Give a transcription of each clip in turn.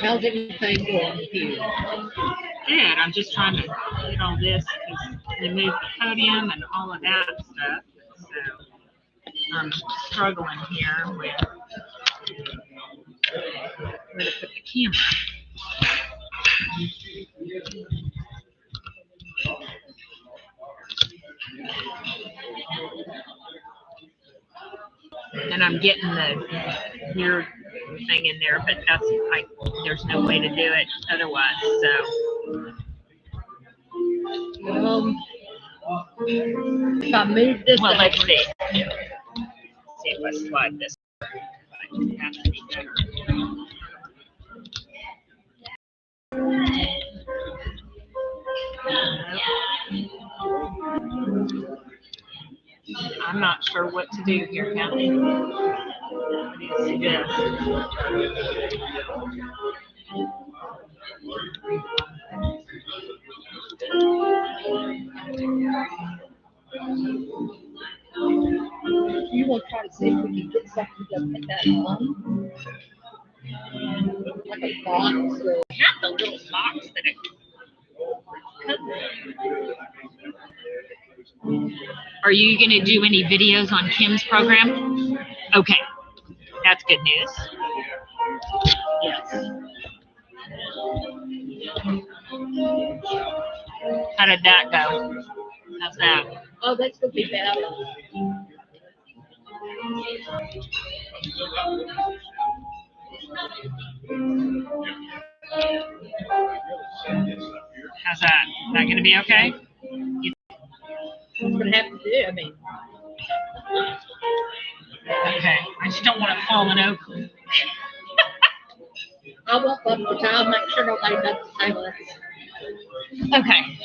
How's everything going with you? Good. I'm just trying to get all this because we moved the podium and all of that stuff. So I'm struggling here with where to put the camera. And I'm getting the weird thing in there, but that's like there's no way to do it otherwise. So if I move this, well, let's see. See if I slide this. That's any better. I'm not sure what to do here, Kelly. What do you suggest? You want to try to see if we can get something to put that on? Like a box or Not the little box that it Are you going to do any videos on Kim's program? Okay, that's good news. Yes. How did that go? How's that? oh, that's gonna be bad. How's that? Is that going to be okay? It's gonna have to do. I mean, Okay. I just don't want it falling over. I won't bump the tile. Make sure nobody does the same with us. Okay.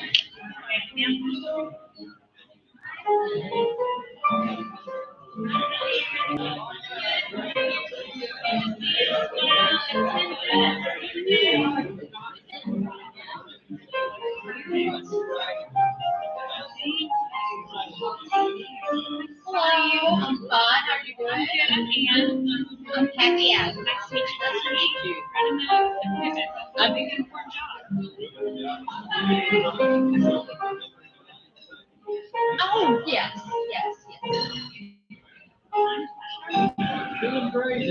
Hello, I'm fine. How are you doing? I'm Kathy Adams. Nice to meet you. Nice to meet you. I'm looking for a job. Oh, yes, yes, yes. Doing great.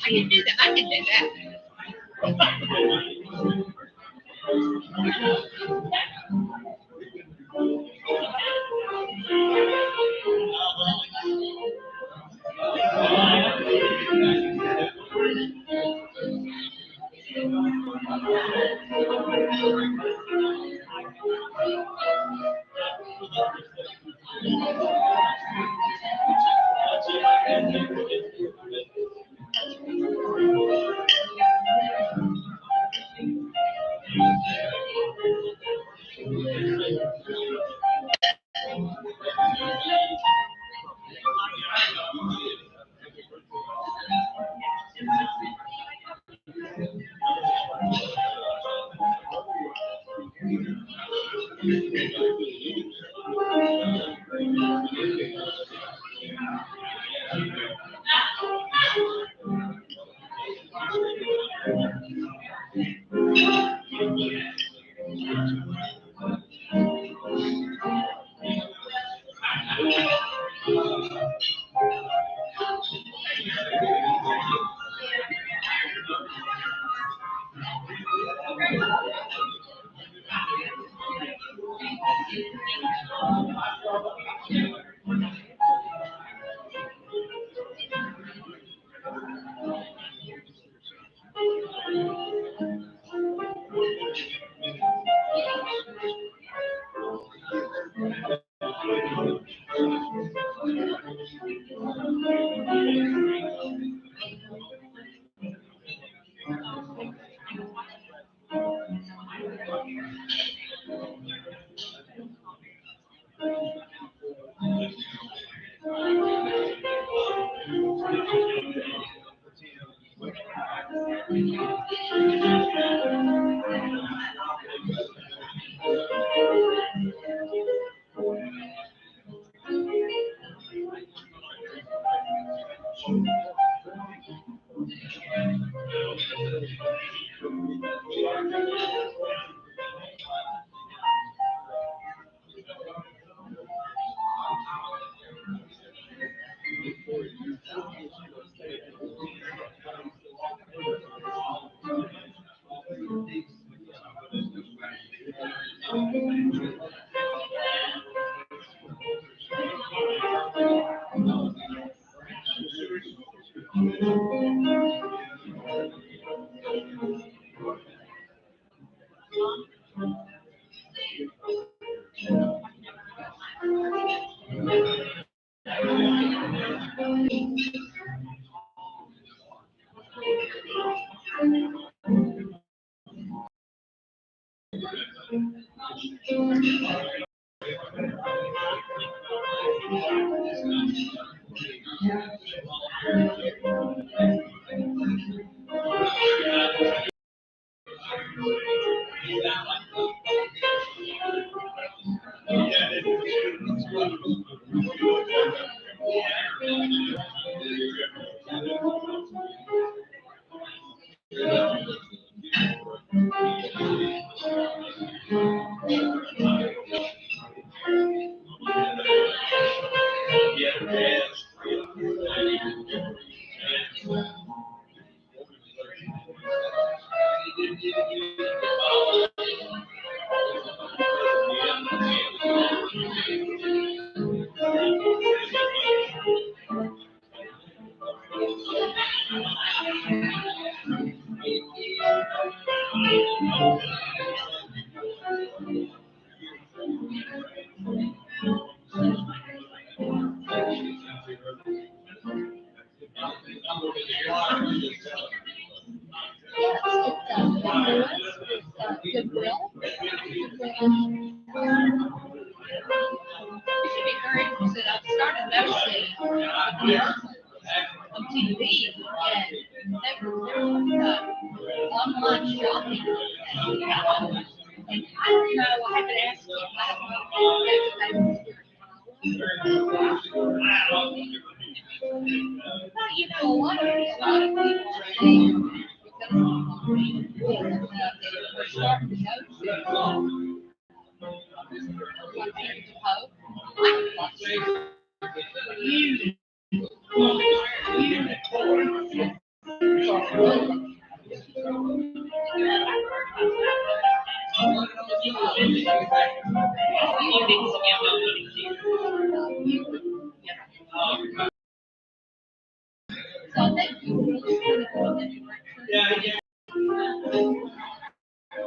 I can do that. I can do that. Yes, it's Goodwill. You should be very interested. I've started noticing on TV and online shopping. And I don't know, I haven't asked you. I don't know. You know, a lot of people say we're starting to go to hope. So I think you really kind of go in that direction. Good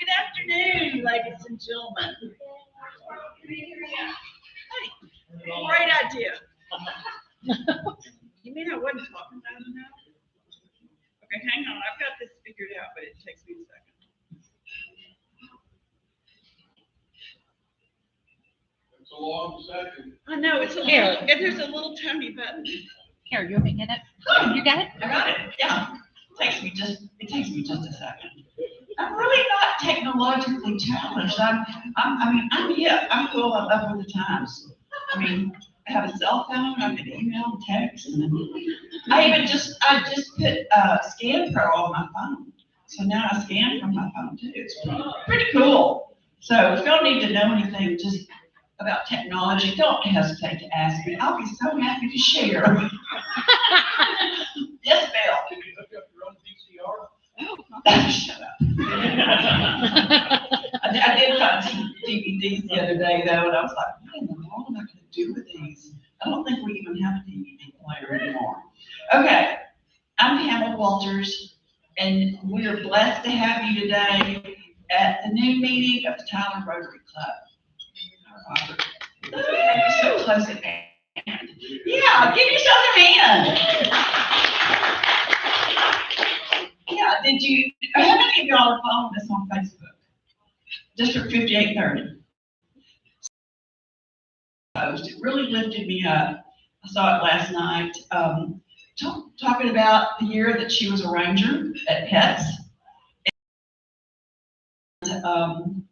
afternoon, ladies and gentlemen. Hey, great idea. You mean I wasn't talking loud enough? Okay, hang on. I've got this figured out, but it takes me a second. It's a long second. I know it's a little, there's a little Tony button. Here, you want me to get it? You got it? I got it. Yeah. It takes me just a second. I'm really not technologically challenged. I'm cool. I'm up with the times. I mean, I have a cell phone. I can email and text. And I just put Scan Pro on my phone. So now I scan from my phone too. It's pretty cool. So if y'all need to know anything just about technology, don't hesitate to ask me. I'll be so happy to share. Yes, Bill. Did you hook up your own VCR? Shut up. I did find some DVDs the other day though, and I was like, what in the world am I going to do with these? I don't think we even have a DVD player anymore. Okay, I'm Pamela Walters, and we are blessed to have you today at the noon meeting of the Tyler Rotary Club. You're so close at hand. Yeah, give yourself a hand. Yeah, how many of y'all are following us on Facebook? District 5830. It really lifted me up. I saw it last night, talking about the year that she was a ranger at Pets. And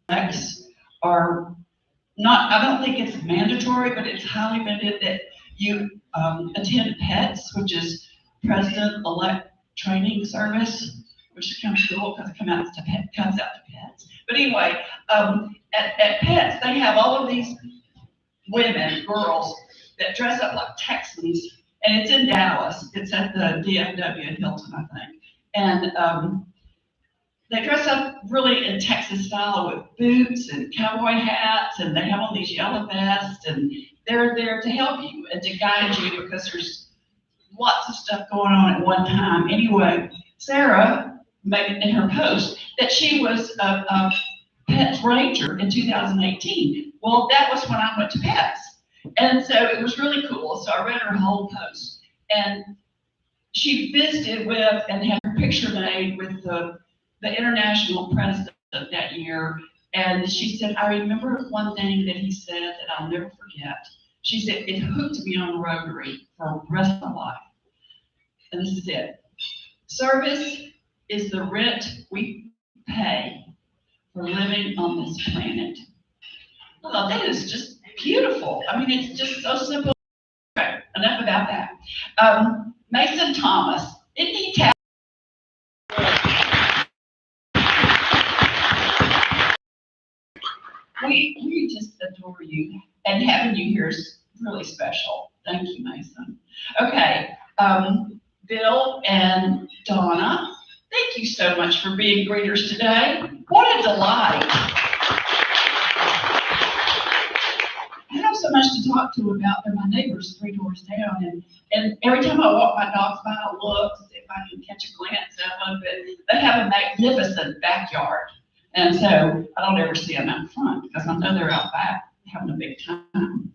are not, I don't think it's mandatory, but it's highly recommended that you attend Pets, which is President-elect Training Service, which is kind of cool because it comes out to pets. But anyway, at Pets, they have all of these women, girls, that dress up like Texans, and it's in Dallas. It's at the DFW in Hilton, I think. And they dress up really in Texas style with boots and cowboy hats, and they have on these yellow vests, and they're there to help you and to guide you because there's lots of stuff going on at one time. Anyway, Sarah made in her post that she was a Pets Ranger in 2018. Well, that was when I went to Pets. And so it was really cool. So I read her whole post. And she visited with and had her picture made with the international president that year. And she said, I remember one thing that he said that I'll never forget. She said, it hooked me on Rotary for the rest of my life. And this is it. Service is the rent we pay for living on this planet. Oh, that is just beautiful. I mean, it's just so simple. Okay, enough about that. Mason Thomas, isn't he talented? We just adore you, and having you here is really special. Thank you, Mason. Okay, Bill and Donna, Thank you so much for being greeters today. What a delight. I have so much to talk to about. They're my neighbors 3 doors down, and every time I walk my dogs by, I look to see if I can catch a glance of them. But they have a magnificent backyard, and so I don't ever see them out front because I know they're out back having a big time.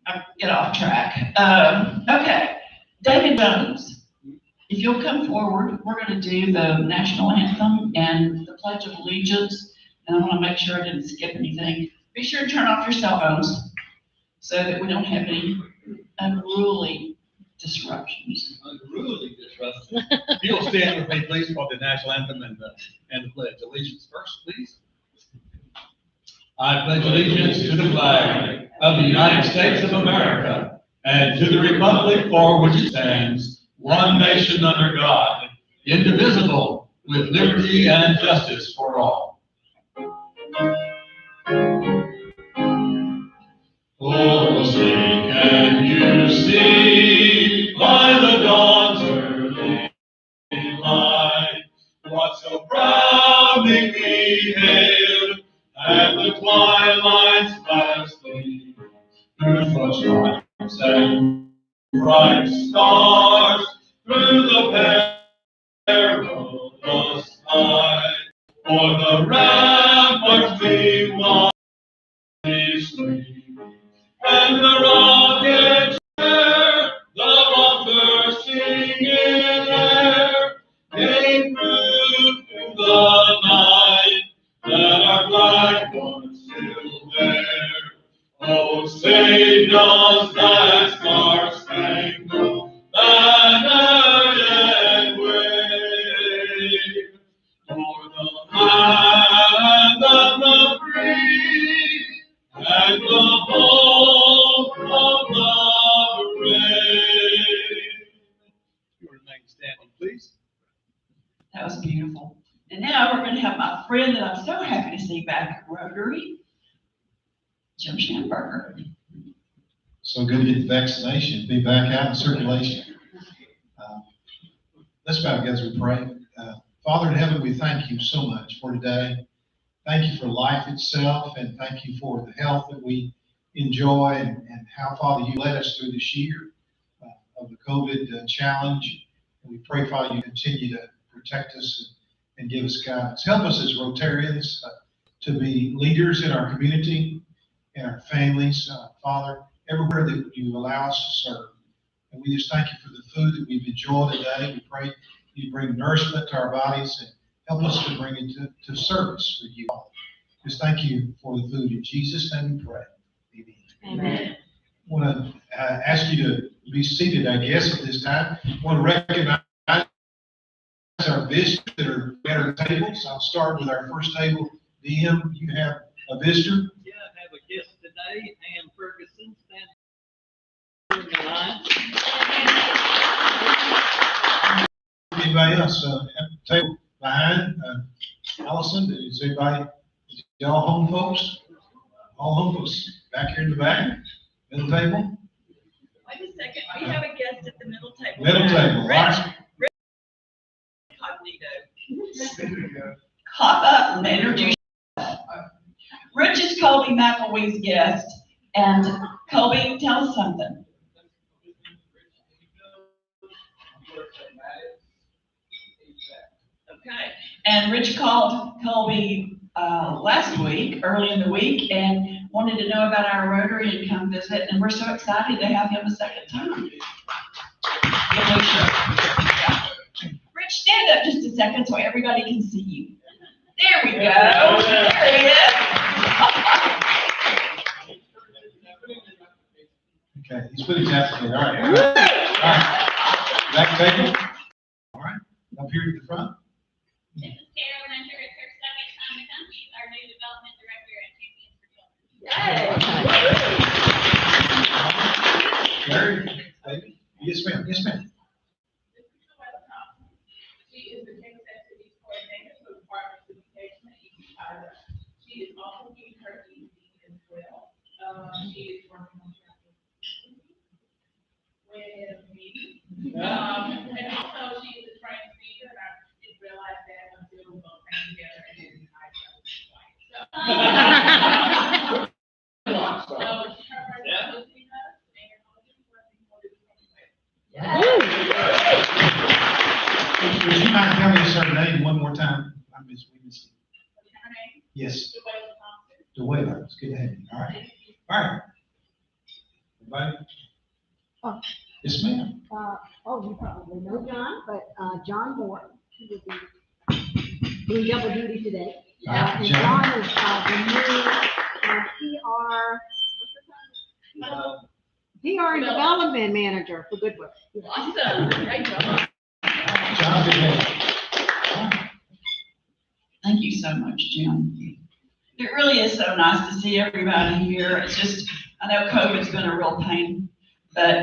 I get off track. Okay, David Jones, if you'll come forward, we're going to do the national anthem and the Pledge of Allegiance. And I want to make sure I didn't skip anything. Be sure to turn off your cell phones so that we don't have any unruly disruptions. Unruly disruption. If you'll stand with me, please, for the national anthem and the pledge. Allegiance first, please. I pledge allegiance to the flag of the United States of America and to the republic for which it stands, one nation under God, indivisible, with liberty and justice for all. Oh, sing can you see by the dawn's early light what so proudly we hailed at the twilight's last gleam, through such stripes and bright stars, through the perilous night, for the ramparts we watched stream, and the rockets share the bumpers singing air, came through to the night that our flag was still there. Oh, say does that star-spangled banner yet wave for the land of the free and the home of the brave? You remain standing, please. That was beautiful. And now we're going to have my friend that I'm so happy to see back at Rotary, Jim Schamberger. So good to get the vaccination, be back out in circulation. Let's bow together as we pray. Father in heaven, we thank you so much for today. Thank you for life itself, and thank you for the health that we enjoy, and how, Father, you led us through this year of the COVID challenge. And we pray, Father, you continue to protect us and give us guidance. Help us as Rotarians to be leaders in our community, in our families, Father, everywhere that you allow us to serve. And we just thank you for the food that we've enjoyed today. We pray you bring nourishment to our bodies and help us to bring it to service for you. Just thank you for the food. In Jesus' name we pray. Amen. I want to ask you to be seated, I guess, at this time. I want to recognize our visitors that are at our tables. I'll start with our first table. DM, you have a visitor? Yeah, I have a guest today, Ann Ferguson, standing in the line. Anybody else at the table behind? Allison, is anybody, is y'all home folks? All home folks back here in the back, middle table? Wait a second, we have a guest at the middle table. Middle table, right? Rich Cognito. Hop up and introduce yourself. Rich is Colby McElwee's guest, and Colby, tell us something. Okay, and Rich called Colby last week, early in the week, and wanted to know about our Rotary and come visit, and we're so excited to have him a second time. Rich, stand up just a second so everybody can see you. There we go. There he is. Okay, he's put his application. All right. All right. Back table. All right. Up here at the front. This is Carolyn. I'm sure it's her second time to come. She's our new development director at Champions for Children. Larry, yes, ma'am. Yes, ma'am. She is the Texas Activities Coordinator for the Department of Education at East Ira. She is also getting her ED as well. She is working on trying to way ahead of me. And also she Miss Witness. Her name, Yes, Goodwill Thompson. DeWayler, it's good to have you. All right. All right. Everybody? Oh. Yes, ma'am. You probably know John, but John Moore, he will be doing double duty today. And John is the new PR, what's the title? PR and Development Manager for Goodwill. Awesome, great job. John, good to have you. Thank you so much, Jim. It really is so nice to see everybody here. It's just, I know COVID's been a real pain, but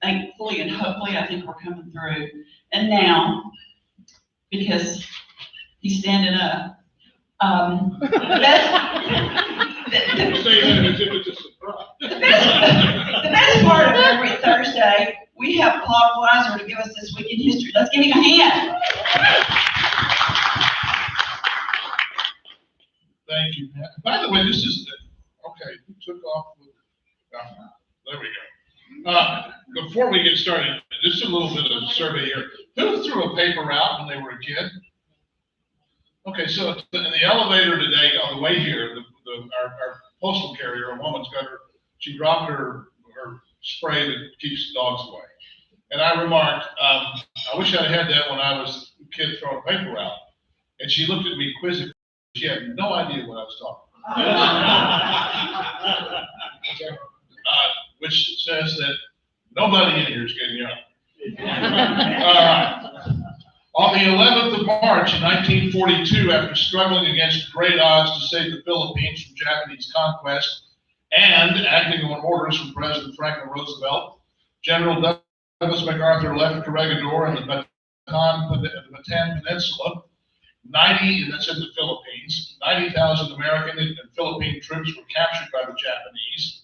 thankfully and hopefully I think we're coming through. And now, because he's standing up, the best part of every Thursday, we have Paul Weiser to give us this week in history. Let's give him a hand. Thank you, Pat. By the way, this is, okay, you took off with, there we go. Before we get started, just a little bit of a survey here. Who threw a paper out when they were a kid? Okay, so in the elevator today, on the way here, our postal carrier, a woman's got her, she dropped her spray that keeps dogs away. And I remarked, I wish I'd had that when I was a kid throwing paper out. And she looked at me quizzically. She had no idea what I was talking about. Which says that nobody in here is getting young. All right. On the 11th of March in 1942, after struggling against great odds to save the Philippines from Japanese conquest and acting on orders from President Franklin Roosevelt, General Douglas MacArthur left Corregidor and the Bataan Peninsula. 90, and that's in the Philippines, 90,000 American and Philippine troops were captured by the Japanese.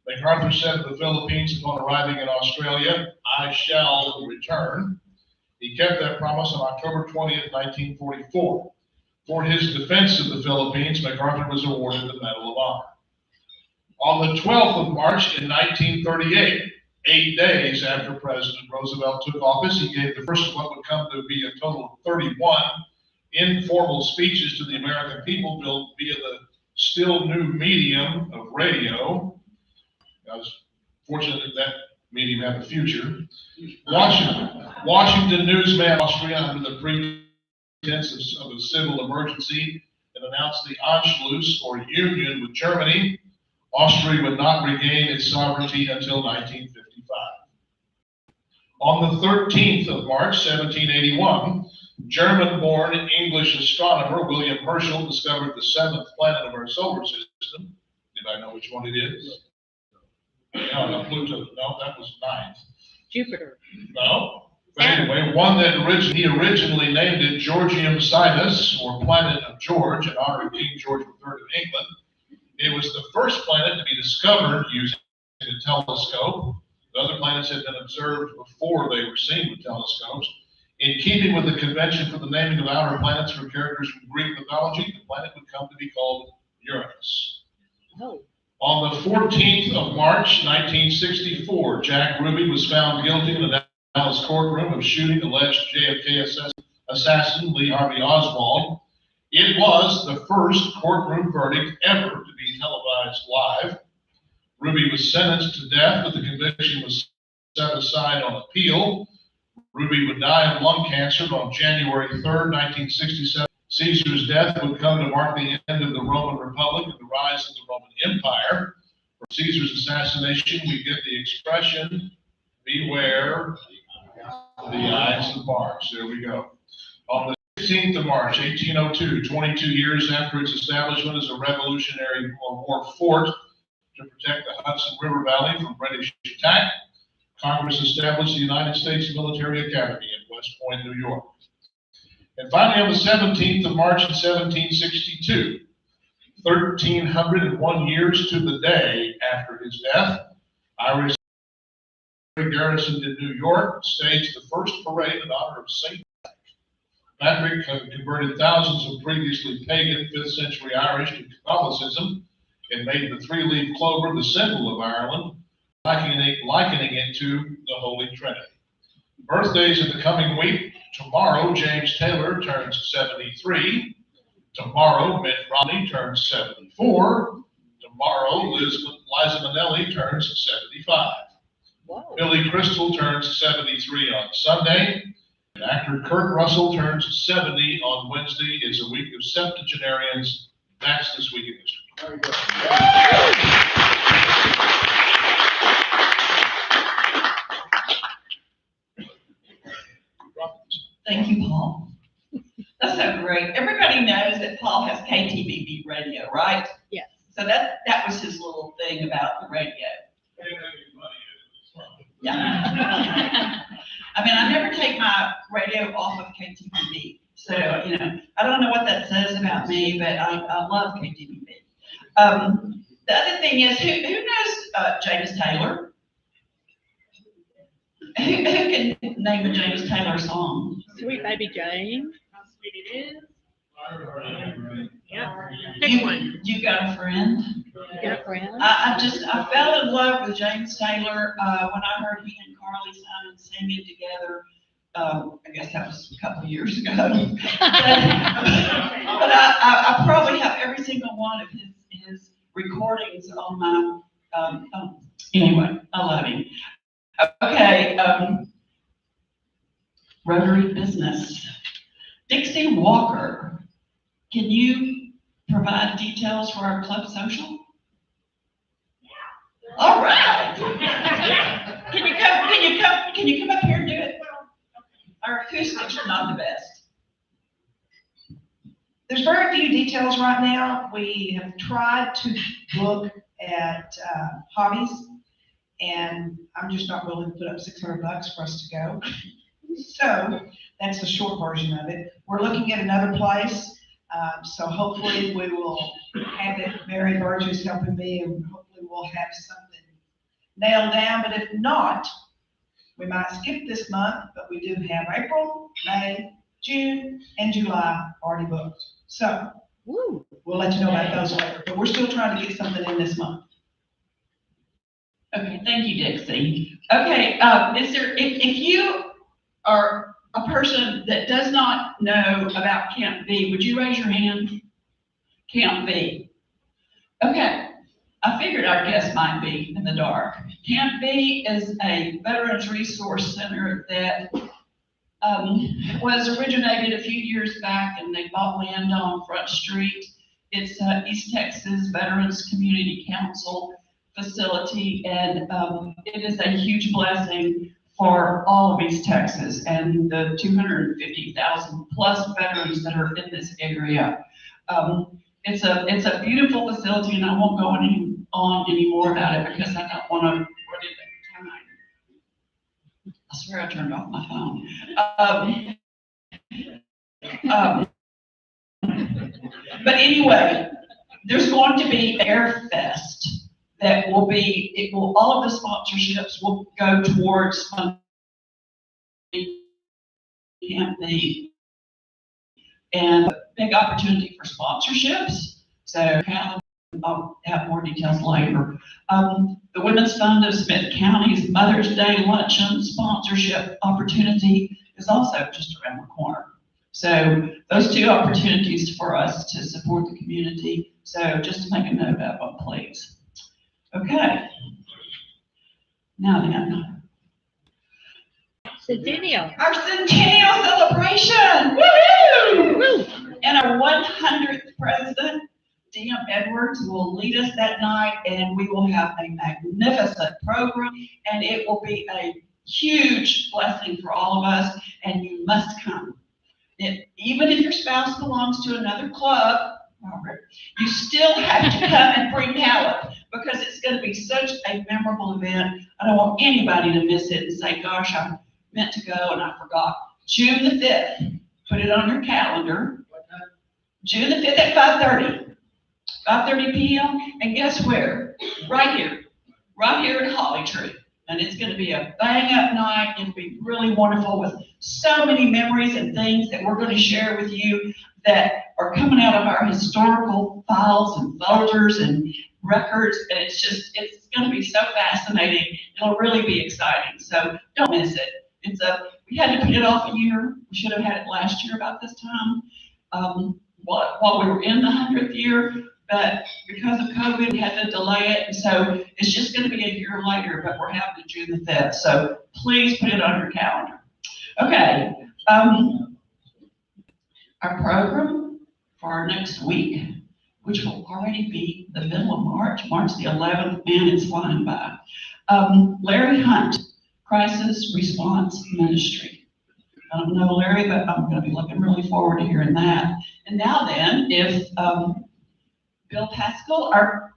MacArthur said to the Philippines upon arriving in Australia, "I shall return." He kept that promise on October 20th, 1944. For his defense of the Philippines, MacArthur was awarded the Medal of Honor. On the 12th of March in 1938, 8 days after President Roosevelt took office, he gave the first of what would come to be a total of 31 informal speeches to the American people built via the still new medium of radio. I was fortunate that medium had a future. Washington newsman Austria, under the pretense of a civil emergency, and announced the Anschluss, or union, with Germany. Austria would not regain its sovereignty until 1955. On the 13th of March, 1781, German-born English astronomer William Herschel discovered the 7th planet of our solar system. Did I know which one it is? No, Pluto. No, that was 9th. Jupiter. No. But anyway, one that he originally named it Georgium Sidus, or Planet of George, in honor of King George III of England. It was the first planet to be discovered using a telescope. The other planets had been observed before they were seen with telescopes. In keeping with the convention for the naming of outer planets for characters from Greek mythology, the planet would come to be called Uranus. Oh. On the 14th of March, 1964, Jack Ruby was found guilty in a Dallas courtroom of shooting alleged JFK assassin Lee Harvey Oswald. It was the first courtroom verdict ever to be televised live. Ruby was sentenced to death, but the conviction was set aside on appeal. Ruby would die of lung cancer on January 3rd, 1967. Caesar's death would come to mark the end of the Roman Republic and the rise of the Roman Empire. From Caesar's assassination, we get the expression, "Beware the Ides of March." There we go. On the 16th of March, 1802, 22 years after its establishment as a Revolutionary War fort to protect the Hudson River Valley from British attack, Congress established the United States Military Academy in West Point, New York. And finally, on the 17th of March in 1762, 1,301 years to the day after his death, Irish garrisoned in New York staged the first parade in honor of St. Patrick. Converted thousands of previously pagan 5th century Irish to Catholicism and made the three-leaf clover the symbol of Ireland, likening it to the Holy Trinity. Birthdays in the coming week: Tomorrow, James Taylor turns 73. Tomorrow, Mitt Romney turns 74. Tomorrow, Liza Minnelli turns 75. Whoa. Billy Crystal turns 73 on Sunday. And actor Kurt Russell turns 70 on Wednesday. It's a week of septuagenarians. That's this week in history. Thank you, Paul. That's so great. Everybody knows that Paul has KTVB radio, right? Yes. So that was his little thing about the radio. Yeah. I mean, I never take my radio off of KTVB. So, you know, I don't know what that says about me, but I love KTVB. The other thing is, who knows James Taylor? Who can name a James Taylor song? Sweet Baby Jane. How sweet it is. Yeah. Pick one. You got a friend? You got a friend? I fell in love with James Taylor when I heard he and Carly Simon singing together. I guess that was a couple of years ago. but I probably have every single one of his recordings on my phone. Anyway, I love him. Okay, Rotary business. Dixie Walker, can you provide details for our club social? All right. Can you come up here and do it? Our acoustics are not the best. There's very few details right now. We have tried to look at hobbies, and I'm just not willing to put up $600 for us to go. So that's the short version of it. We're looking at another place, so hopefully we will have it. Mary Burgess helping me, and hopefully we'll have something nailed down. But if not, we might skip this month, but we do have April, May, June, and July already booked. So Woo. we'll let you know about those later, but we're still trying to get something in this month. Okay, thank you, Dixie. Okay, if you are a person that does not know about Camp V, would you raise your hand? Camp V. Okay, I figured our guest might be in the dark. Camp V is a Veterans Resource Center that was originated a few years back, and they bought land on Front Street. It's East Texas Veterans Community Council facility, and it is a huge blessing for all of East Texas and the 250,000 plus veterans that are in this area. It's a beautiful facility, and I won't go on any more about it because I don't want to run into time. I swear I turned off my phone. But anyway, there's going to be Air Fest. That will be, all of the sponsorships will go towards Camp V. And a big opportunity for sponsorships. So I'll have more details later. The Women's Fund of Smith County's Mother's Day Luncheon sponsorship opportunity is also just around the corner. So those two opportunities for us to support the community. So just to make a note of them, please. Okay. Now then. Centennial. Our centennial celebration. Woohoo! Woo! And our 100th president, D.M. Edwards, will lead us that night, and we will have a magnificent program, and it will be a huge blessing for all of us, and you must come. Even if your spouse belongs to another club, Robert, you still have to come and bring talent, because it's going to be such a memorable event. I don't want anybody to miss it and say, gosh, I meant to go and I forgot. June the 5th, put it on your calendar. June the 5th at 5:30 p.m. And guess where? Right here in Holly Tree. And it's going to be a bang up night. It'll be really wonderful with so many memories and things that we're going to share with you that are coming out of our historical files and folders and records. And it's going to be so fascinating. It'll really be exciting. So don't miss it. We had to put it off a year. We should have had it last year about this time, while we were in the 100th year. But because of COVID, we had to delay it. And so it's just going to be a year later, but we're having it June the 5th. So please put it on your calendar. Okay. Our program for our next week, which will already be the middle of March the 11th, man, it's flying by. Larry Hunt, Crisis Response Ministry. I don't know Larry, but I'm going to be looking really forward to hearing that. And now then, if Bill Pascal, our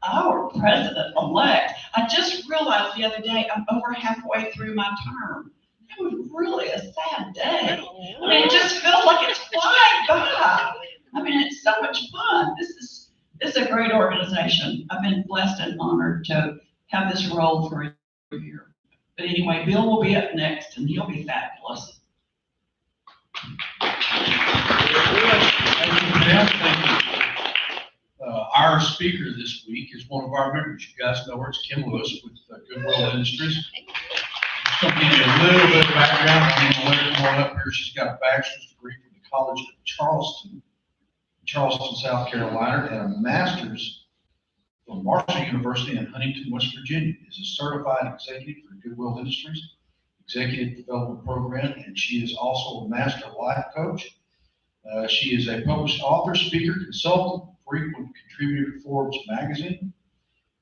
president-elect, I just realized the other day I'm over halfway through my term. It was really a sad day. I mean, it just feels like it's flying by. I mean, it's so much fun. This is a great organization. I've been blessed and honored to have this role for a year. But anyway, Bill will be up next, and he'll be fabulous. Thank you, Jeff. Thank you. Our speaker this week is one of our members. You guys know her. It's Kim Lewis with Goodwill Industries. Just to give you a little bit of background, I'm going to let her come on up here. She's got a bachelor's degree from the College of Charleston, South Carolina, and a master's from Marshall University in Huntington, West Virginia. Is a certified executive for Goodwill Industries, Executive Development Program, and she is also a master life coach. She is a published author, speaker, consultant, frequent contributor to Forbes magazine.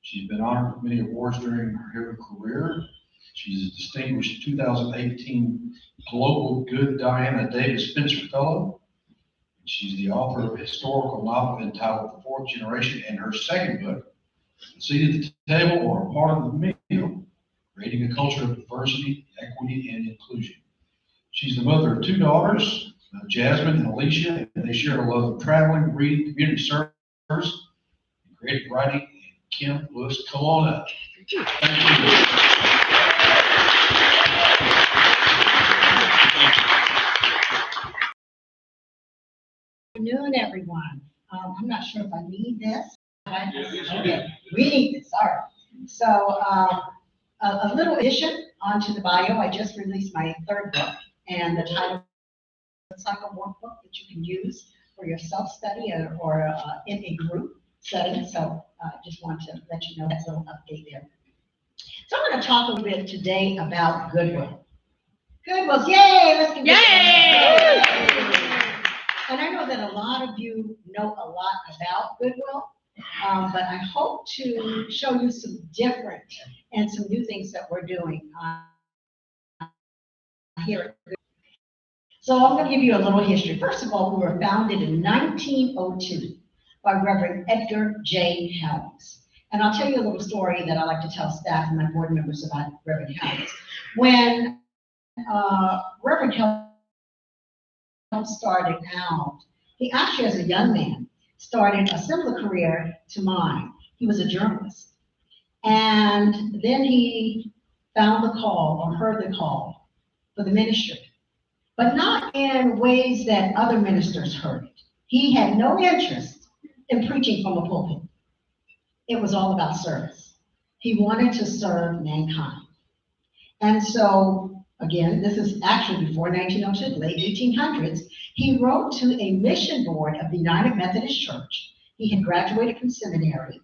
She's been honored with many awards during her career. She's a distinguished 2018 Global Good Diana Davis Spencer Fellow. She's the author of a historical novel entitled The Fourth Generation, and her second book, A Seat at the Table or a Part of the Meal, Creating a Culture of Diversity, Equity, and Inclusion. She's the mother of two daughters, Jasmine and Alicia, and they share a love of traveling, reading, community service, and creative writing. And Kim Lewis, come on up. Thank you. Good afternoon, everyone. I'm not sure if I need this. Okay, we need this. All right. So a little addition onto the bio. I just released my third book, and the title is like a workbook that you can use for your self-study or in a group setting. So I just want to let you know that's a little update there. So I'm going to talk a little bit today about Goodwill. Goodwill's, yay! Let's give it. And I know that a lot of you know a lot about Goodwill, but I hope to show you some different and some new things that we're doing here at Goodwill. So I'm going to give you a little history. First of all, we were founded in 1902 by Reverend Edgar J. Helms. And I'll tell you a little story that I like to tell staff and my board members about Reverend Helms. When Reverend Helms started out, he actually, as a young man, started a similar career to mine. He was a journalist. And then he found the call, or heard the call, for the ministry. But not in ways that other ministers heard it. He had no interest in preaching from a pulpit. It was all about service. He wanted to serve mankind. And so, again, this is actually before 1902, the late 1800s, he wrote to a mission board of the United Methodist Church. He had graduated from seminary,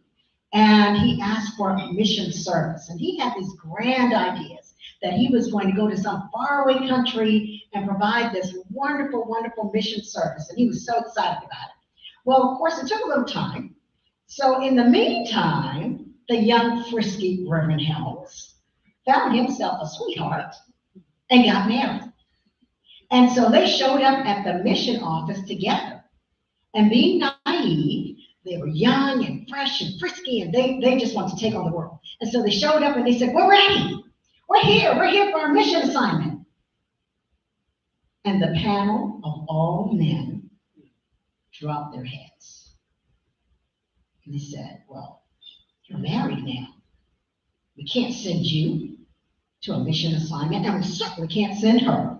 and he asked for a mission service. And he had these grand ideas that he was going to go to some faraway country and provide this wonderful, wonderful mission service. And he was so excited about it. Well, of course, it took a little time. So in the meantime, the young, frisky Reverend Helms found himself a sweetheart and got married. And so they showed up at the mission office together. And being naive, they were young and fresh and frisky, and they just wanted to take on the world. And so they showed up and they said, "We're ready. We're here for our mission assignment." And the panel of all men dropped their heads. And they said, "Well, you're married now. We can't send you to a mission assignment, and we certainly can't send her."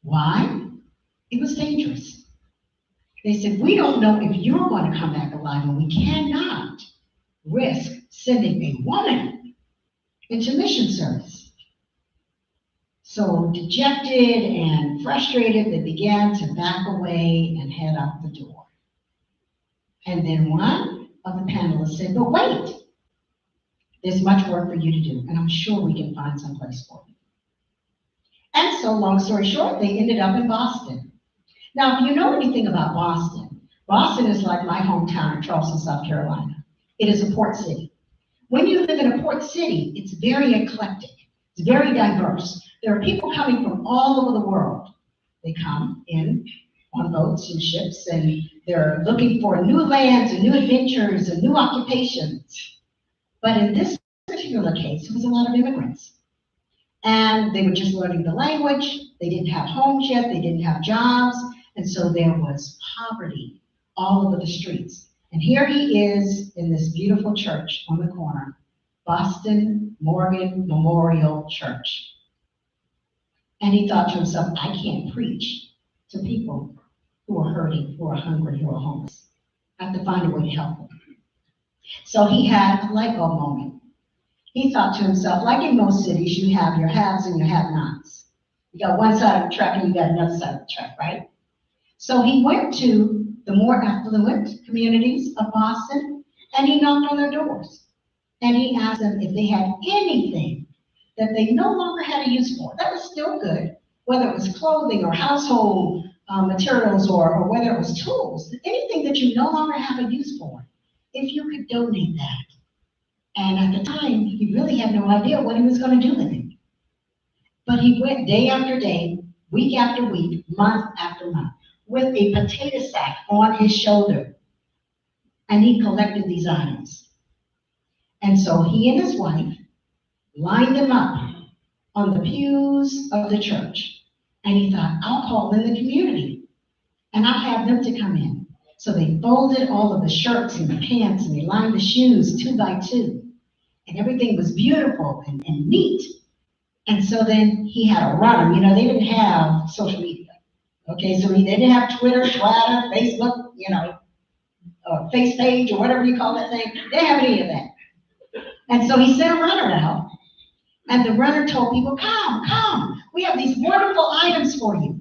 Why? It was dangerous. They said, "We don't know if you're going to come back alive, and we cannot risk sending a woman into mission service." So dejected and frustrated, they began to back away and head out the door. And then one of the panelists said, but wait, there's much work for you to do, and I'm sure we can find some place for you. And so, long story short, they ended up in Boston. Now, if you know anything about Boston, Boston is like my hometown of Charleston, South Carolina. It is a port city. When you live in a port city, it's very eclectic. It's very diverse. There are people coming from all over the world. They come in on boats and ships, and they're looking for new lands and new adventures and new occupations. But in this particular case, it was a lot of immigrants. And they were just learning the language. They didn't have homes yet. They didn't have jobs. And so there was poverty all over the streets. And here he is in this beautiful church on the corner, Boston Morgan Memorial Church. And he thought to himself, I can't preach to people who are hurting, who are hungry, who are homeless. I have to find a way to help them. So he had a light bulb moment. He thought to himself, like in most cities, you have your haves and your have-nots. You got one side of the track and you got another side of the track, right? So he went to the more affluent communities of Boston and he knocked on their doors. And he asked them if they had anything that they no longer had a use for. That was still good, whether it was clothing or household materials or whether it was tools, anything that you no longer have a use for, if you could donate that. And at the time, he really had no idea what he was going to do with it. But he went day after day, week after week, month after month, with a potato sack on his shoulder. And he collected these items. And so he and his wife lined them up on the pews of the church. And he thought, I'll call in the community and I'll have them to come in. So they folded all of the shirts and the pants and they lined the shoes 2 by 2. And everything was beautiful and neat. And so then he had a runner. You know, they didn't have social media. Okay, so they didn't have Twitter, Facebook, you know, face page or whatever you call that thing. They didn't have any of that. And so he sent a runner out. And the runner told people, come, we have these wonderful items for you.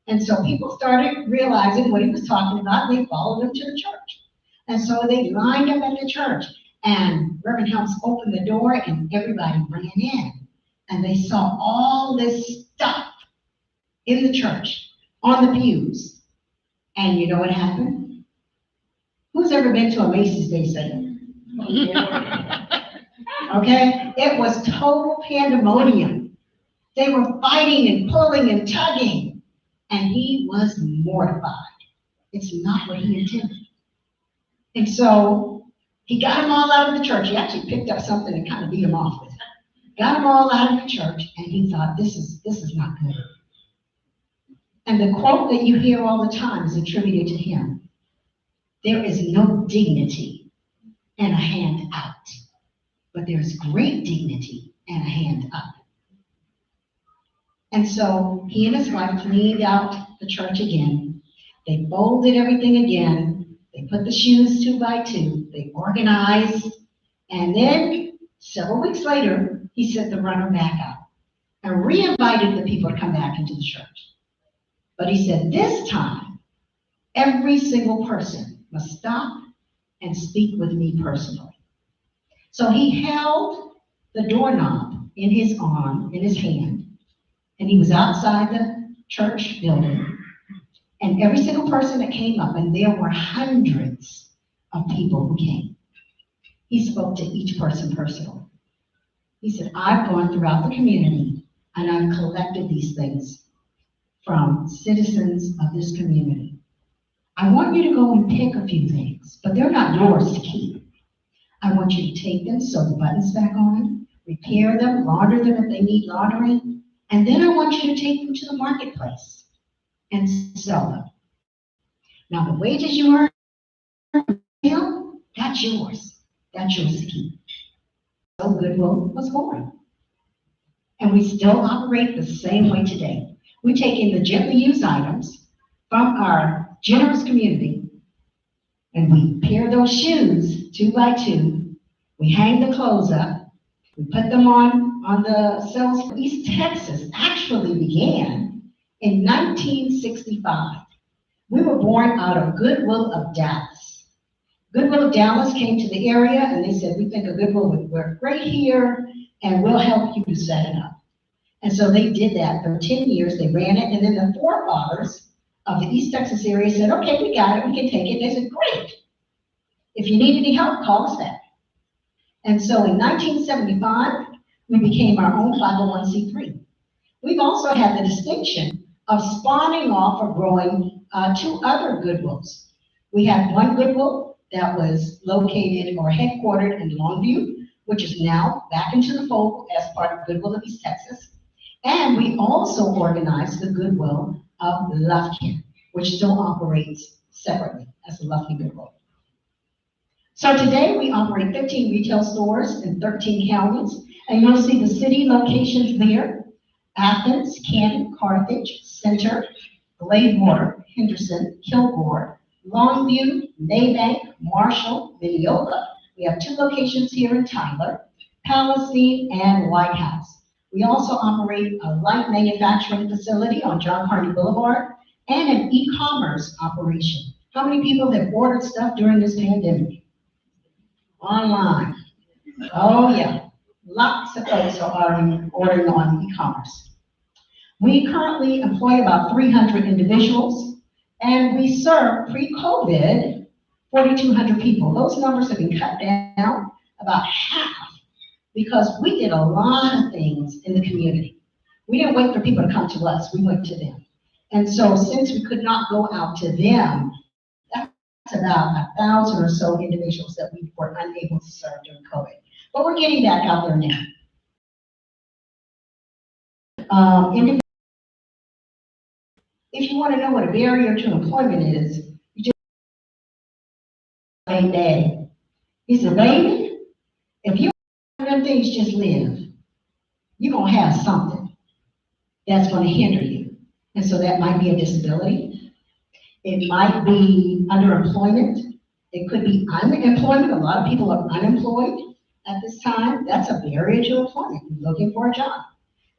And so people started realizing what he was talking about, and they followed him to the church. And so they lined up at the church, and Reverend Helms opened the door, and everybody ran in. And they saw all this stuff in the church, on the pews. And you know what happened? Who's ever been to a Macy's Day Sale? Okay, it was total pandemonium. They were fighting and pulling and tugging, and he was mortified. It's not what he intended. And so he got them all out of the church. He actually picked up something and kind of beat them off with it. Got them all out of the church, and he thought, this is not good. And the quote that you hear all the time is attributed to him. There is no dignity in a hand out, but there's great dignity in a hand up. And so he and his wife cleaned out the church again. They folded everything again. They put the shoes 2 by 2. They organized. And then several weeks later, he sent the runner back out and re-invited the people to come back into the church. But he said, this time, every single person must stop and speak with me personally. So he held the doorknob in his arm, in his hand, and he was outside the church building. And every single person that came up, and there were hundreds of people who came, he spoke to each person personally. He said, I've gone throughout the community and I've collected these things from citizens of this community. I want you to go and pick a few things, but they're not yours to keep. I want you to take them, sew the buttons back on, repair them, launder them if they need laundering, and then I want you to take them to the marketplace and sell them. Now the wages you earn, that's yours. That's yours to keep. So Goodwill was born. And we still operate the same way today. We take in the gently used items from our generous community, and we pair those shoes 2 by 2. We hang the clothes up, We put them on the cells. East Texas actually began in 1965. We were born out of Goodwill of Dallas. Goodwill of Dallas came to the area and they said, we think a Goodwill would work great here and we'll help you to set it up. And so they did that for 10 years. They ran it. And then the forefathers of the East Texas area said, okay, we got it. We can take it. They said, great. If you need any help, call us back. And so in 1975, we became our own 501c3. We've also had the distinction of spawning off or growing 2 other Goodwills. We had one Goodwill that was located or headquartered in Longview, which is now back into the fold as part of Goodwill of East Texas. And we also organized the Goodwill of Lufkin, which still operates separately as the Lufkin Goodwill. So today we operate 15 retail stores in 13 counties, and you'll see the city locations there: Athens, Canton, Carthage, Center, Gladewater, Henderson, Kilgore, Longview, Maybank, Marshall, Mineola. We have 2 locations here in Tyler, Palestine, and White House. We also operate a light manufacturing facility on John Carney Boulevard and an e-commerce operation. How many people have ordered stuff during this pandemic? Online. Oh yeah, lots of folks are ordering on e-commerce. We currently employ about 300 individuals, and we serve pre-COVID 4,200 people. Those numbers have been cut down about half because we did a lot of things in the community. We didn't wait for people to come to us, we went to them. And so since we could not go out to them, that's about 1,000 or so individuals that we were unable to serve during COVID. But we're getting back out there now. If you want to know what a barrier to employment is, you just say, Daddy. He said, baby, if you don't have them things, just live. You're going to have something that's going to hinder you. And so that might be a disability. It might be underemployment. It could be unemployment. A lot of people are unemployed at this time. That's a barrier to employment. You're looking for a job.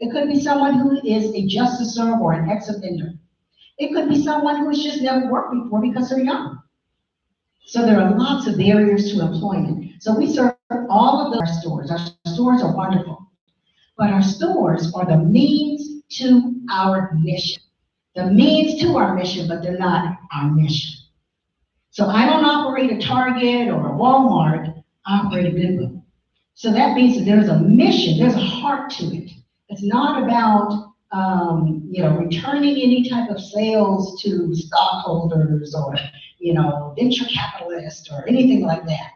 It could be someone who is a justicer or an ex-offender. It could be someone who has just never worked before because they're young. So there are lots of barriers to employment. So we serve all of our stores. Our stores are wonderful. But our stores are the means to our mission. The means to our mission, but they're not our mission. So I don't operate a Target or a Walmart, I operate a Goodwill. So that means that there's a mission, there's a heart to it. It's not about returning any type of sales to stockholders or, venture capitalists or anything like that.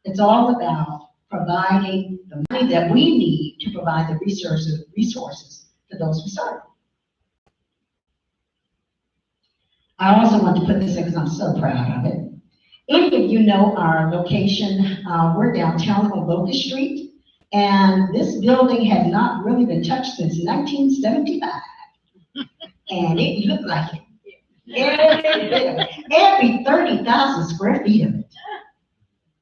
It's all about providing the money that we need to provide the resources to those we serve. I also want to put this in because I'm so proud of it. Any of you know our location, we're downtown on Locust Street, and this building has not really been touched since 1975. And it looked like it. Every 30,000 square feet of it.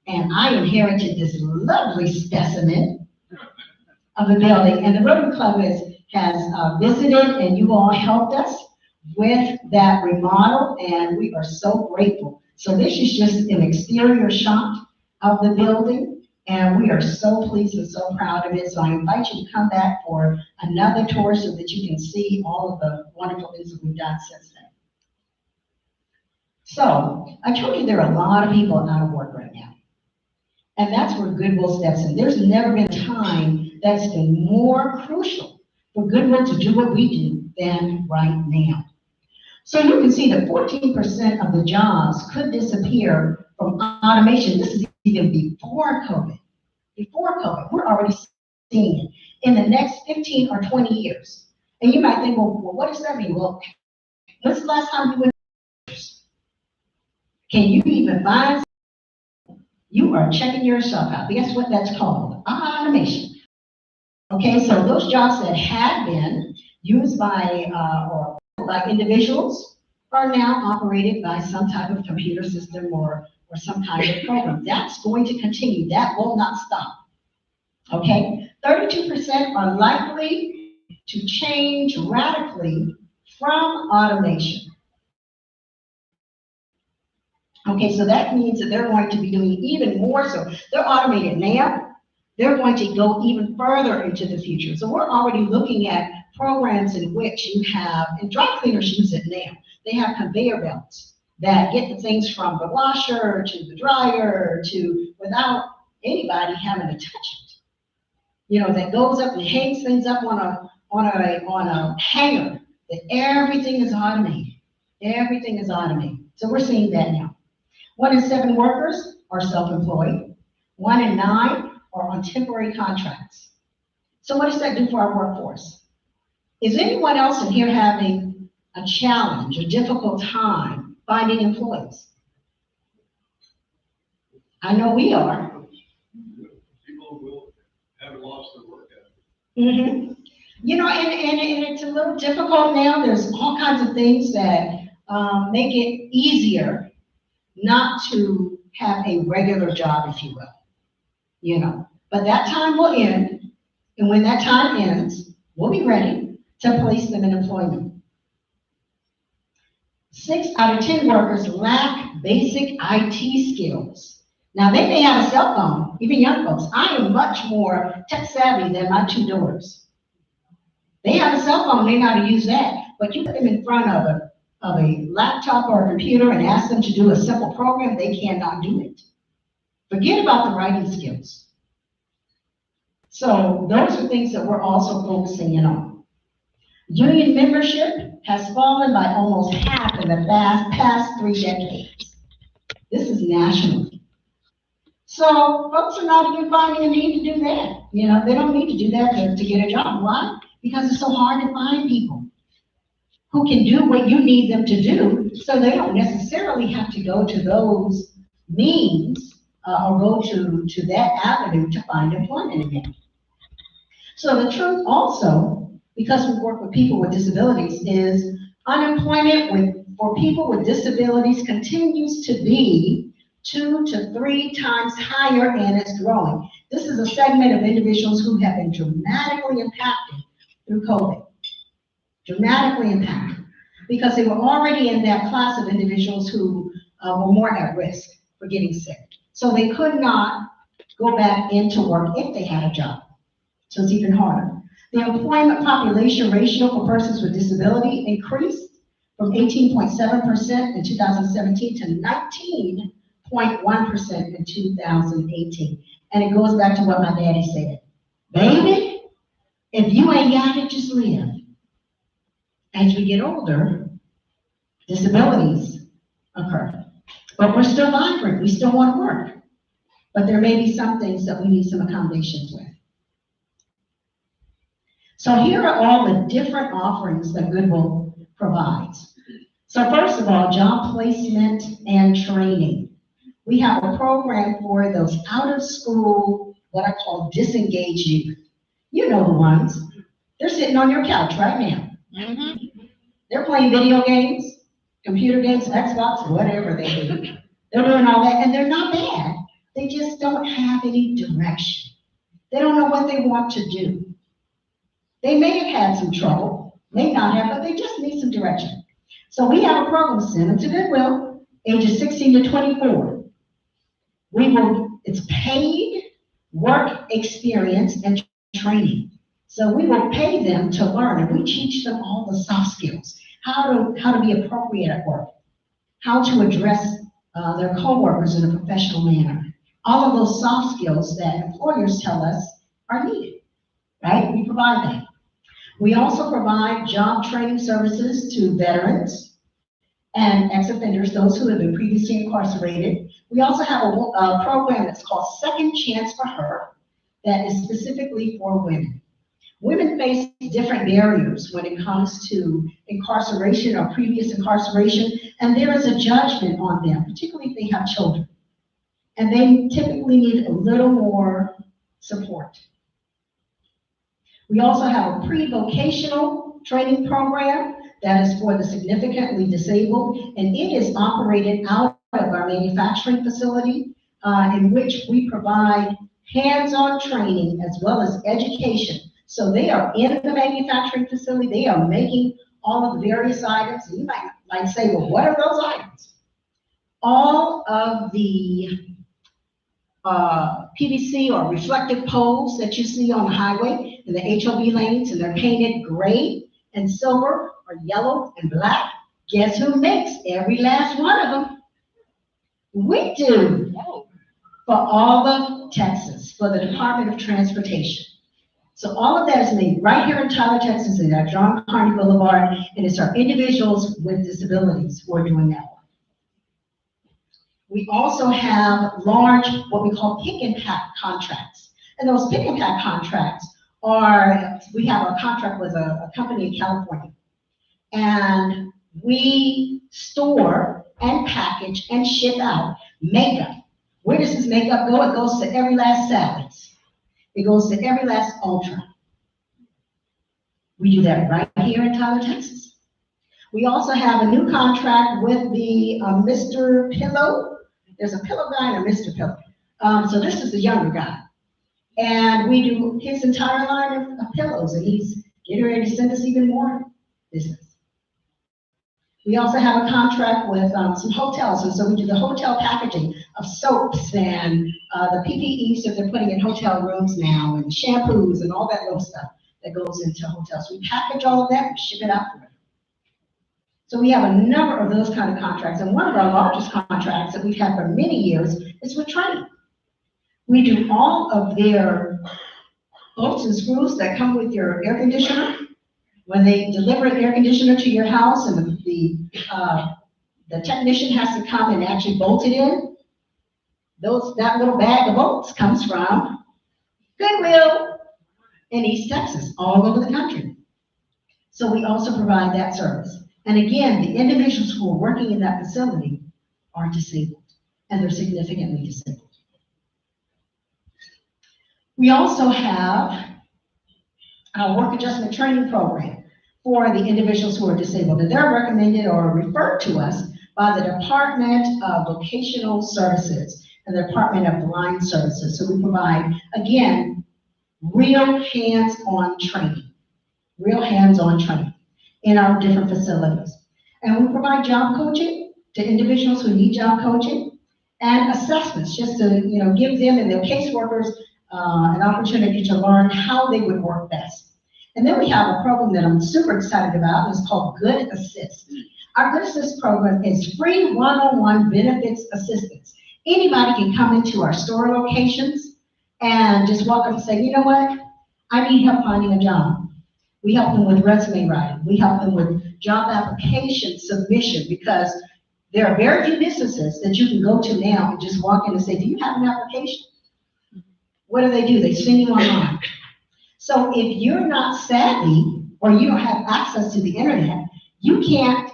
And I inherited this lovely specimen of the building, and the Rotary Club has visited, and you all helped us with that remodel, and we are so grateful. So this is just an exterior shot of the building, and we are so pleased and so proud of it. So I invite you to come back for another tour so that you can see all of the wonderful things that we've done since then. So I told you there are a lot of people out of work right now, and that's where Goodwill steps in. There's never been a time that's been more crucial for Goodwill to do what we do than right now. So you can see that 14% of the jobs could disappear from automation. This is even before COVID. Before COVID, we're already seeing it in the next 15 or 20 years. And you might think, well, what does that mean? Well, when's the last time you went? Can you even find? You are checking yourself out. Guess what that's called? Automation. Okay, so those jobs that had been used by individuals are now operated by some type of computer system or some kind of program. That's going to continue. That will not stop. Okay, 32% are likely to change radically from automation. Okay, so that means that they're going to be doing even more so. They're automated now. They're going to go even further into the future. So we're already looking at programs in which you have, and dry cleaners use it now. They have conveyor belts that get the things from the washer to the dryer to, without anybody having to touch it. You know, that goes up and hangs things up on a hanger. That everything is automated. Everything is automated. So we're seeing that now. 1 in 7 workers are self-employed. 1 in 9 are on temporary contracts. So what does that do for our workforce? Is anyone else in here having a challenge, a difficult time finding employees? I know we are. People will have lost their work ethic. Mm-hmm. You know, and it's a little difficult now. There's all kinds of things that make it easier not to have a regular job, if you will. You know, but that time will end, and when that time ends, we'll be ready to place them in employment. 6 out of 10 workers lack basic IT skills. Now, they may have a cell phone, even young folks. I am much more tech savvy than my 2 daughters. They have a cell phone, they know how to use that, but you put them in front of a laptop or a computer and ask them to do a simple program, they cannot do it. Forget about the writing skills. So those are things that we're also focusing in on. Union membership has fallen by almost half in the past 3 decades. This is national. So folks are not even finding a need to do that. You know, they don't need to do that to get a job. Why? Because it's so hard to find people who can do what you need them to do, so they don't necessarily have to go to those means or go to that avenue to find employment again. So the truth also, because we work with people with disabilities, is unemployment for people with disabilities continues to be 2 to 3 times higher, and it's growing. This is a segment of individuals who have been dramatically impacted through COVID. Dramatically impacted, because they were already in that class of individuals who were more at risk for getting sick. So they could not go back into work if they had a job. So it's even harder. The employment population ratio for persons with disability increased from 18.7% in 2017 to 19.1% in 2018. And it goes back to what my daddy said. Baby, if you ain't got it, just live. As we get older, disabilities occur. But we're still vibrant, we still want to work. But there may be some things that we need some accommodations with. So here are all the different offerings that Goodwill provides. So first of all, job placement and training. We have a program for those out of school, what I call disengaged youth. You know the ones. They're sitting on your couch right now. Mm-hmm. They're playing video games, computer games, Xbox, whatever they do. They're doing all that, and they're not bad. They just don't have any direction. They don't know what they want to do. They may have had some trouble, may not have, but they just need some direction. So we have a program, send them to Goodwill, ages 16 to 24. It's paid work experience and training. So we will pay them to learn, and we teach them all the soft skills, how to be appropriate at work, how to address their coworkers in a professional manner. All of those soft skills that employers tell us are needed, right? We provide that. We also provide job training services to veterans and ex-offenders, those who have been previously incarcerated. We also have a program that's called Second Chance for Her that is specifically for women. Women face different barriers when it comes to incarceration or previous incarceration, and there is a judgment on them, particularly if they have children. And they typically need a little more support. We also have a pre-vocational training program that is for the significantly disabled, and it is operated out of our manufacturing facility in which we provide hands-on training as well as education. So they are in the manufacturing facility, they are making all of the various items, and you might say, well, what are those items? All of the PVC or reflective poles that you see on the highway in the HOV lanes, and they're painted gray and silver or yellow and black. Guess who makes every last one of them? We do. For all of Texas, for the Department of Transportation. So all of that is made right here in Tyler, Texas, in our John Carney Boulevard, and it's our individuals with disabilities who are doing that work. We also have large, what we call pick and pack contracts. And those pick and pack contracts are, we have a contract with a company in California. And we store and package and ship out makeup. Where does this makeup go? It goes to every last Sally's. It goes to every last Ultra. We do that right here in Tyler, Texas. We also have a new contract with the Mr. Pillow. There's a pillow guy and a Mr. Pillow. So this is the younger guy. And we do his entire line of pillows, and he's getting ready to send us even more business. We also have a contract with some hotels, and so we do the hotel packaging of soaps and the PPEs that they're putting in hotel rooms now, and shampoos and all that little stuff that goes into hotels. We package all of that and ship it out for them. So we have a number of those kind of contracts, and one of our largest contracts that we've had for many years is with Trane. We do all of their bolts and screws that come with your air conditioner. When they deliver an air conditioner to your house and the technician has to come and actually bolt it in, that little bag of bolts comes from Goodwill in East Texas, all over the country. So we also provide that service. And again, the individuals who are working in that facility are disabled, and they're significantly disabled. We also have our work adjustment training program for the individuals who are disabled, and they're recommended or referred to us by the Department of Vocational Services and the Department of Blind Services. So we provide, again, real hands-on training in our different facilities. And we provide job coaching to individuals who need job coaching and assessments, just to give them and their caseworkers an opportunity to learn how they would work best. And then we have a program that I'm super excited about, and it's called Good Assist. Our Good Assist program is free one-on-one benefits assistance. Anybody can come into our store locations and just walk up and say, you know what, I need help finding a job. We help them with resume writing. We help them with job application submission, because there are very few businesses that you can go to now and just walk in and say, do you have an application? What do? They send you online. So if you're not savvy or you don't have access to the internet, you can't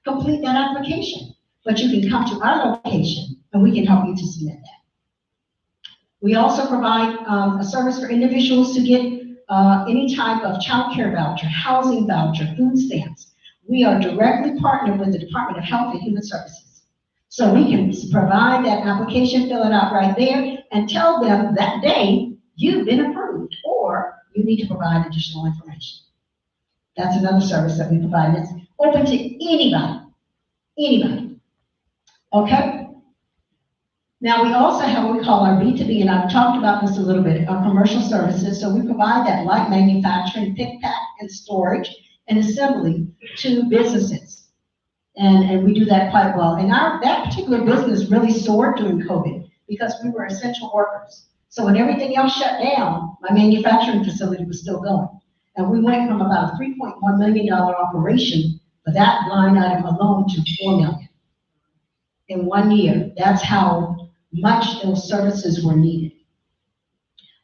complete that application. But you can come to our location and we can help you to submit that. We also provide a service for individuals to get any type of child care voucher, housing voucher, food stamps. We are directly partnered with the Department of Health and Human Services. So we can provide that application, fill it out right there, and tell them that day you've been approved, or you need to provide additional information. That's another service that we provide. It's open to anybody. Okay? Now we also have what we call our B2B, and I've talked about this a little bit, our commercial services. So we provide that light manufacturing, pick, pack, and storage, and assembly to businesses. And we do that quite well. And that particular business really soared during COVID because we were essential workers. So when everything else shut down, my manufacturing facility was still going. And we went from about a $3.1 million operation for that line item alone to $4 million in 1 year. That's how much those services were needed.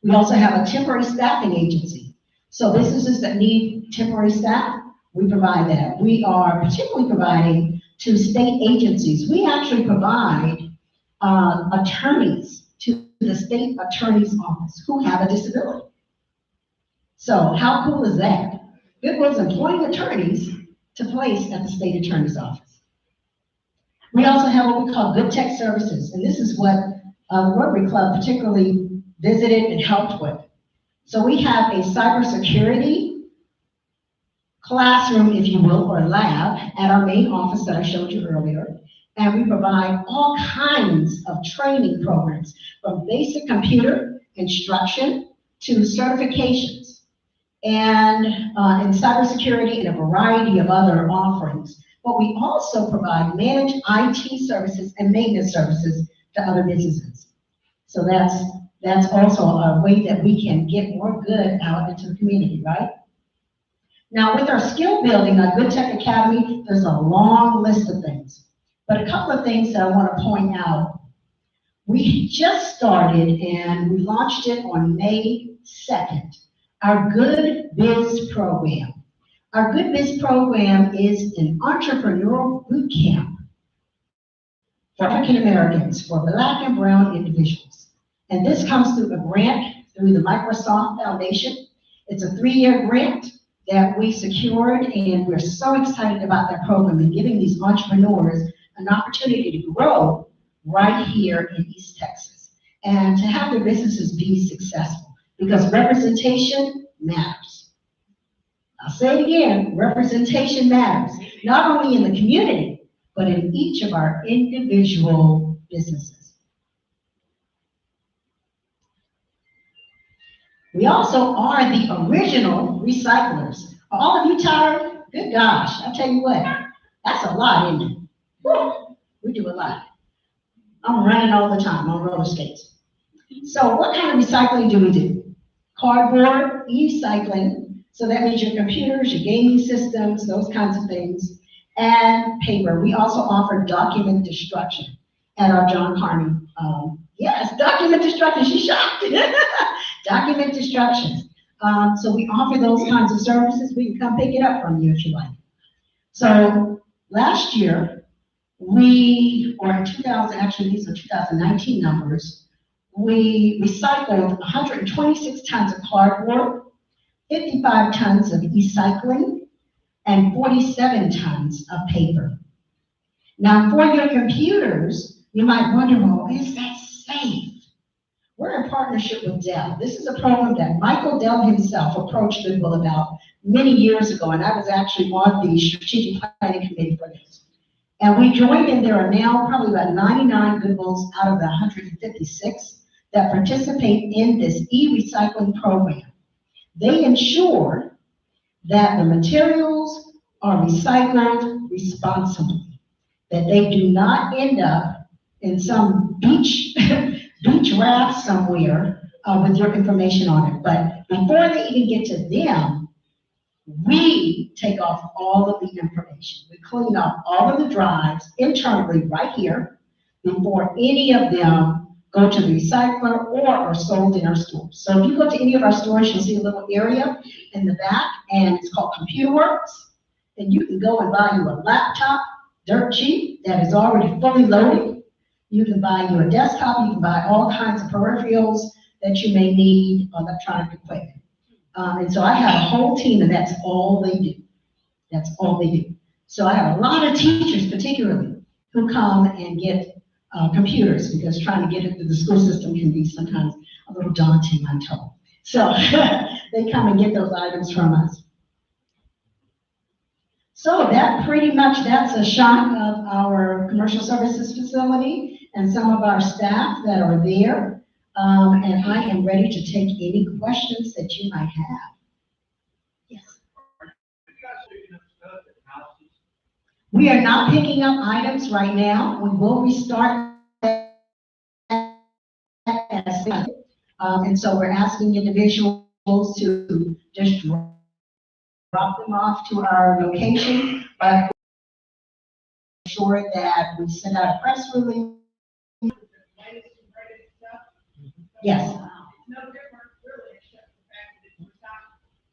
We also have a temporary staffing agency. So businesses that need temporary staff, we provide that. We are particularly providing to state agencies. We actually provide attorneys to the state attorney's office who have a disability. So how cool is that? Goodwill's employing attorneys to place at the state attorney's office. We also have what we call Good Tech Services, and this is what the Rotary Club particularly visited and helped with. So we have a cybersecurity classroom, if you will, or lab at our main office that I showed you earlier. And we provide all kinds of training programs, from basic computer instruction to certifications, and in cybersecurity and a variety of other offerings. But we also provide managed IT services and maintenance services to other businesses. So that's also a way that we can get more good out into the community, right? Now, with our skill building, our Good Tech Academy, there's a long list of things. But a couple of things that I want to point out. We just started and we launched it on May 2nd, our Good Biz program. Our Good Biz program is an entrepreneurial boot camp for African Americans, for Black and brown individuals. And this comes through a grant through the Microsoft Foundation. It's a 3-year grant that we secured, and we're so excited about that program and giving these entrepreneurs an opportunity to grow right here in East Texas and to have their businesses be successful, because representation matters. I'll say it again, representation matters, not only in the community, but in each of our individual businesses. We also are the original recyclers. Are all of you tired? Good gosh, I tell you what, that's a lot, isn't it? We do a lot. I'm running all the time on roller skates. So what kind of recycling do we do? Cardboard, e-cycling, so that means your computers, your gaming systems, those kinds of things, and paper. We also offer document destruction at our John Carney. Yes, document destruction, she's shocked. Document destruction. So we offer those kinds of services. We can come pick it up from you if you like. So last year, or in 2000, actually these are 2019 numbers, we recycled 126 tons of cardboard, 55 tons of e-cycling, and 47 tons of paper. Now, for your computers, you might wonder, well, is that safe? We're in partnership with Dell. This is a program that Michael Dell himself approached Goodwill about many years ago, and I was actually on the strategic planning committee for this. And we joined in. There are now probably about 99 Goodwills out of the 156 that participate in this e-recycling program. They ensure that the materials are recycled responsibly, that they do not end up in some beach raft somewhere with your information on it. But before they even get to them, we take off all of the information. We clean up all of the drives internally right here before any of them go to the recycler or are sold in our stores. So if you go to any of our stores, you'll see a little area in the back, and it's called Computer Works. And you can go and buy you a laptop, dirt cheap, that is already fully loaded. You can buy you a desktop. You can buy all kinds of peripherals that you may need, electronic equipment. And so I have a whole team, and that's all they do. That's all they do. So I have a lot of teachers, particularly, who come and get computers, because trying to get it through the school system can be sometimes a little daunting, I'm told. So they come and get those items from us. So that's a shot of our commercial services facility and some of our staff that are there. And I am ready to take any questions that you might have. Yes. We are not picking up items right now. We will restart and so we're asking individuals to just drop them off to our location, but sure that we send out a press release. Yes.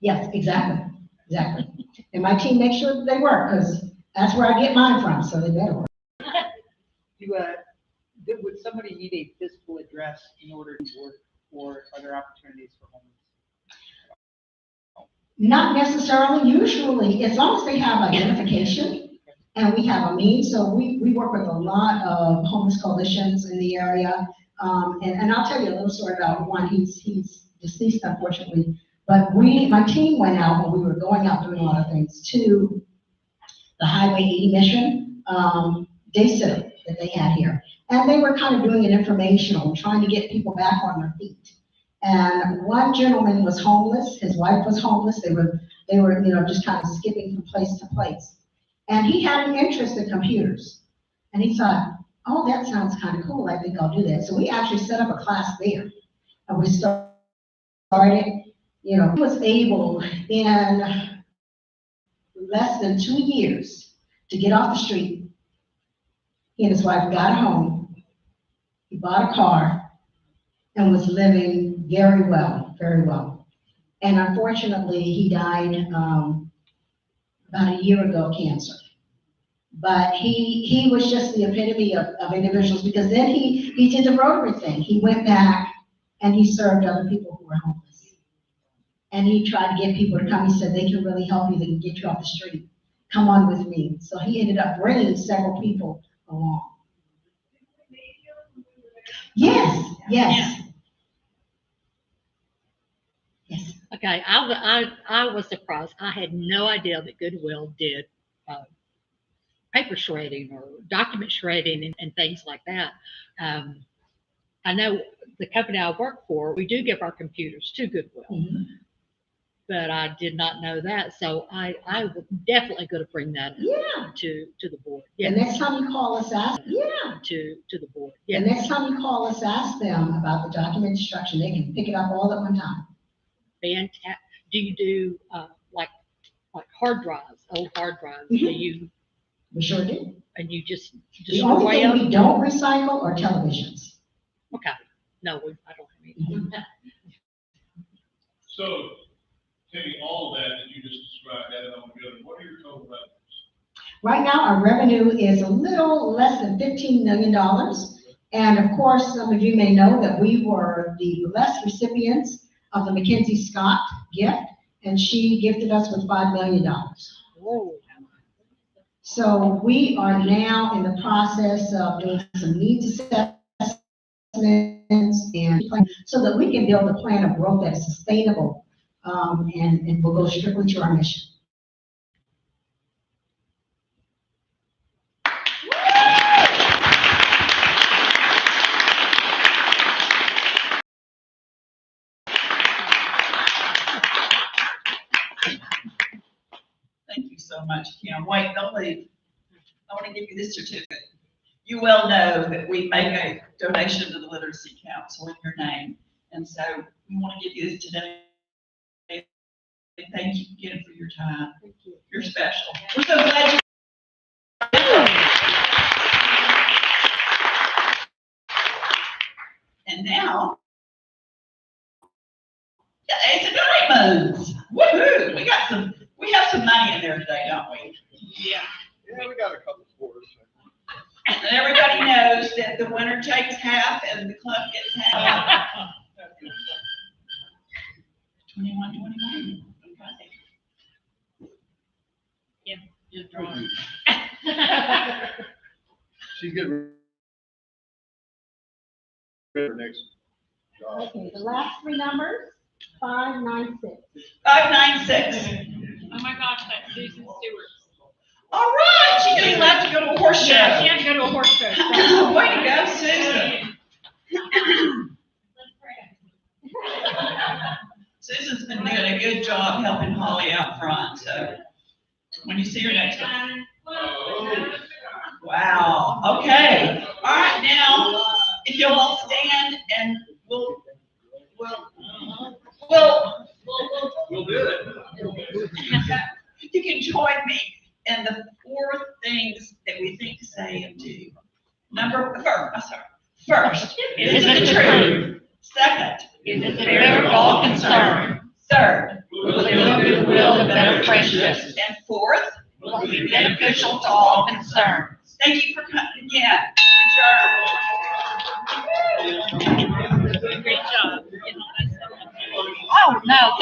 Yes, exactly. And my team makes sure that they work, because that's where I get mine from, so they better work. Would somebody need a physical address in order to work, or are there opportunities for homeless? Not necessarily. Usually, as long as they have identification and we have a means. So we work with a lot of homeless coalitions in the area. And I'll tell you a little story about one. He's deceased, unfortunately. But my team went out when we were going out doing a lot of things to the Highway 80 mission day sitter that they had here. And they were kind of doing an informational, trying to get people back on their feet. And one gentleman was homeless, his wife was homeless, they were, just kind of skipping from place to place. And he had an interest in computers. And he thought, oh, that sounds kind of cool, I think I'll do that. So we actually set up a class there. And we started, he was able in less than 2 years to get off the street. He and his wife got a home, he bought a car, and was living very well, very well. And unfortunately, he died about a year ago of cancer. But he was just the epitome of individuals, because then he did the Rotary thing. He went back and he served other people who were homeless. And he tried to get people to come. He said, they can really help you, they can get you off the street. Come on with me. So he ended up bringing several people along. Yes. Okay, I was surprised. I had no idea that Goodwill did paper shredding or document shredding and things like that. I know the company I work for, we do give our computers to Goodwill, but I did not know that. So I was definitely going to bring that to the board. The next time you call us, ask. To the board. The next time you call us, ask them about the document destruction. They can pick it up all at one time. Fantastic. Do you do like hard drives, old hard drives? Do you? We sure do. And you just the only thing we don't recycle are televisions. Okay. No, I don't have any. So, taking all of that you just described, added all together, what are your total revenues? Right now, our revenue is a little less than $15 million. And of course, some of you may know that we were the blessed recipients of the Mackenzie Scott gift, and she gifted us with $5 million. Whoa. So we are now in the process of doing some needs assessments and so that we can build a plan of growth that is sustainable and will go strictly to our mission. Thank you so much, Kim. Wait, don't leave. I want to give you this certificate. You well know that we make a donation to the Literacy Council in your name. And so we want to give you this today. Thank you again for your time. Thank you. You're special. We're so glad you. And now, it's a diamonds. Woohoo! We have some money in there today, don't we? Yeah, we got a couple scores. And everybody knows that the winner takes half and the club gets half. 21. Okay. Yeah, just drawing. She's getting ready for next job. Okay, the last three numbers, 596. 596. Oh my gosh, that's Susan Stewart. All right, she just left to go to a horse show. Yeah, she had to go to a horse show. Way to go, Susan. Susan's been doing a good job helping Holly out front, so when you see her next time. Wow, okay. All right, now, if you'll all stand and we'll do it. You can join me in the 4 things that we think, say, and do. First, is it true? Second, Is it the spirit of all concern? Third, Will it build goodwill and better friendships? and fourth, Will it be beneficial to all concerned? thank you for coming again. Great job. Oh, no,